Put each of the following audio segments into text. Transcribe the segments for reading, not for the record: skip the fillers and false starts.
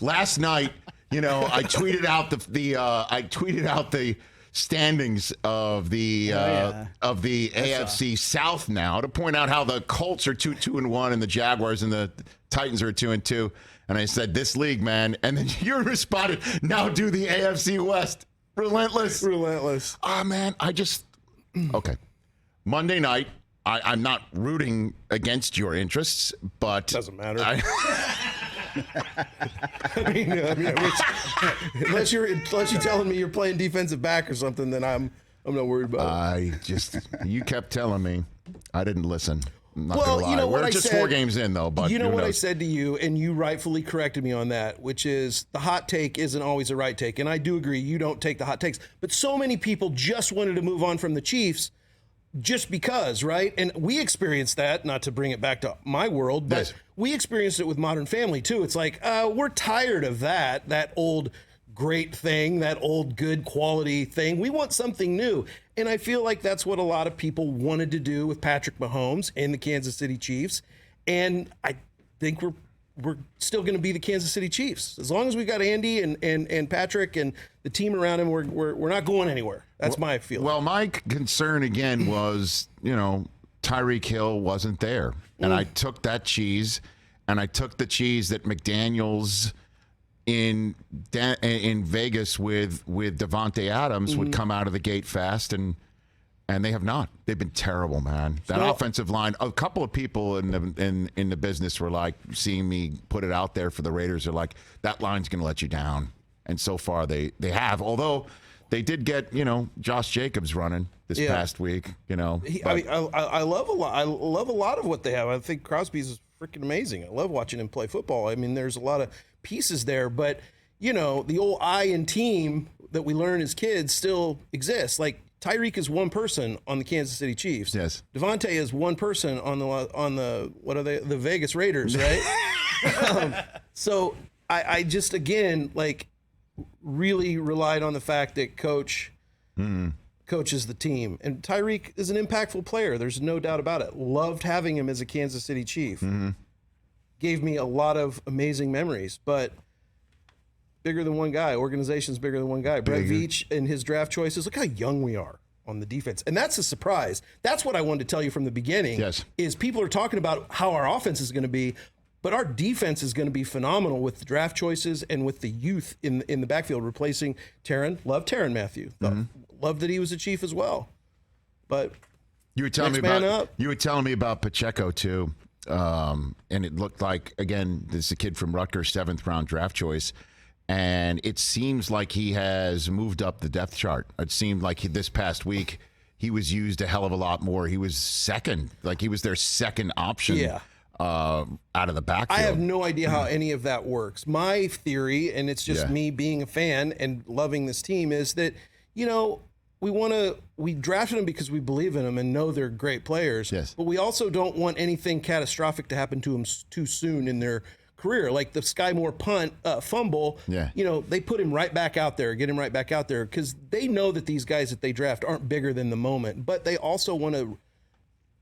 Last night, I tweeted out the standings of the AFC South now to point out how the Colts are 2-1 and the Jaguars and the Titans are 2-2. And I said, this league, man. And then you responded, now do the AFC West. Relentless. Oh, man, okay. Monday night, I'm not rooting against your interests, but... Doesn't matter. Unless you're telling me you're playing defensive back or something, then I'm not worried about it. You kept telling me. I didn't listen. Well, we're just 4 games in, though. But what I said to you, and you rightfully corrected me on that, which is the hot take isn't always a right take. And I do agree, you don't take the hot takes. But so many people just wanted to move on from the Chiefs just because, right? And we experienced that, not to bring it back to my world, but we experienced it with Modern Family, too. It's like, we're tired of that old great thing, that old good quality thing. We want something new. And I feel like that's what a lot of people wanted to do with Patrick Mahomes and the Kansas City Chiefs. And I think we're still going to be the Kansas City Chiefs. As long as we got Andy and Patrick and the team around him, we're not going anywhere. That's my feeling. Well, my concern again was, Tyreek Hill wasn't there. And I took that cheese, and I took the cheese that McDaniels in Vegas with Devontae Adams would come out of the gate fast, and they have not. They've been terrible, man. That offensive line. A couple of people in the business were like, seeing me put it out there for the Raiders, are like, that line's going to let you down. And so far they have. Although they did get Josh Jacobs running this past week. I love a lot. I love a lot of what they have. I think Crosby's freaking amazing. I love watching him play football. I mean, there's a lot of pieces there, but the old I and team that we learn as kids still exists. Like Tyreek is one person on the Kansas City Chiefs. Yes. Devontae is one person on the what are they? The Vegas Raiders, right? So I just again really relied on the fact that coach coaches the team, and Tyreek is an impactful player. There's no doubt about it. Loved having him as a Kansas City Chief. Gave me a lot of amazing memories, but bigger than one guy. Organization's bigger than one guy. Brett Veach and his draft choices. Look how young we are on the defense. And that's a surprise. That's what I wanted to tell you from the beginning. Yes. Is people are talking about how our offense is going to be, but our defense is going to be phenomenal with the draft choices and with the youth in the backfield replacing Tyrann. Love Tyrann Mathieu. Love that he was a Chief as well. But you were telling me about Pacheco too. And it looked like, again, this is a kid from Rutgers, 7th round draft choice. And it seems like he has moved up the depth chart. It seemed like this past week he was used a hell of a lot more. He was second, like he was their second option out of the backfield. I have no idea how any of that works. My theory, and it's just me being a fan and loving this team, is that, we drafted them because we believe in them and know they're great players. Yes. But we also don't want anything catastrophic to happen to them too soon in their career. Like the Sky Moore fumble, they put him right back out there, get him right back out there, because they know that these guys that they draft aren't bigger than the moment, but they also want to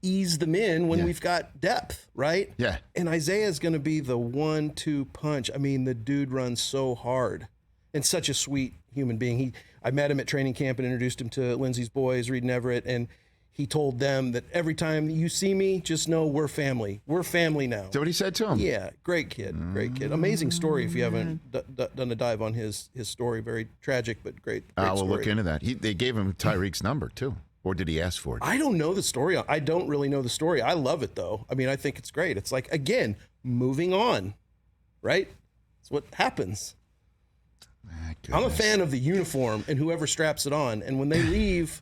ease them in when we've got depth, right? Yeah. And Isaiah's going to be the 1-2 punch. I mean, the dude runs so hard and such a sweet human being. I met him at training camp and introduced him to Lindsay's boys, Reed and Everett, and he told them that every time you see me, just know we're family. We're family now. Is that what he said to him? Yeah, great kid, great kid. Amazing story if you haven't done a dive on his story. Very tragic, but great we'll story. look into that. They gave him Tyreek's number, too. Or did he ask for it? I don't know the story. I don't really know the story. I love it, though. I mean, I think it's great. It's like, again, moving on, right? It's what happens. I'm a fan of the uniform and whoever straps it on. And when they leave,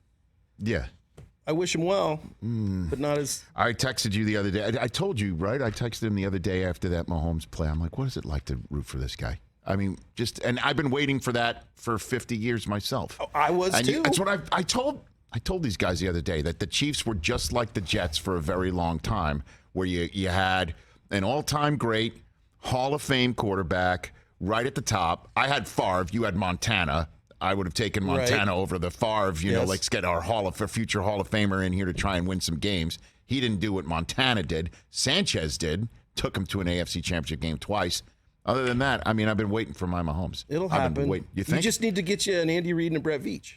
I wish him well, but not as... I texted you the other day. I told you, right? I texted him the other day after that Mahomes play. I'm like, what is it like to root for this guy? I mean, and I've been waiting for that for 50 years myself. Oh, I was too. That's what I told these guys the other day, that the Chiefs were just like the Jets for a very long time, where you had an all-time great Hall of Fame quarterback right at the top. I had Favre. You had Montana. I would have taken Montana over the Favre. Let's get our future Hall of Famer in here to try and win some games. He didn't do what Montana did. Sanchez did. Took him to an AFC Championship game twice. Other than that, I mean, I've been waiting for my Mahomes. It'll I've happen. been waiting. You think? You just need to get you an Andy Reid and a Brett Veach.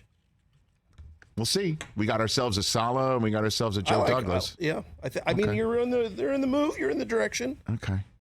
We'll see. We got ourselves a Salah and we got ourselves a Joe Douglas. Yeah. I mean, they're in the move. You're in the direction. Okay.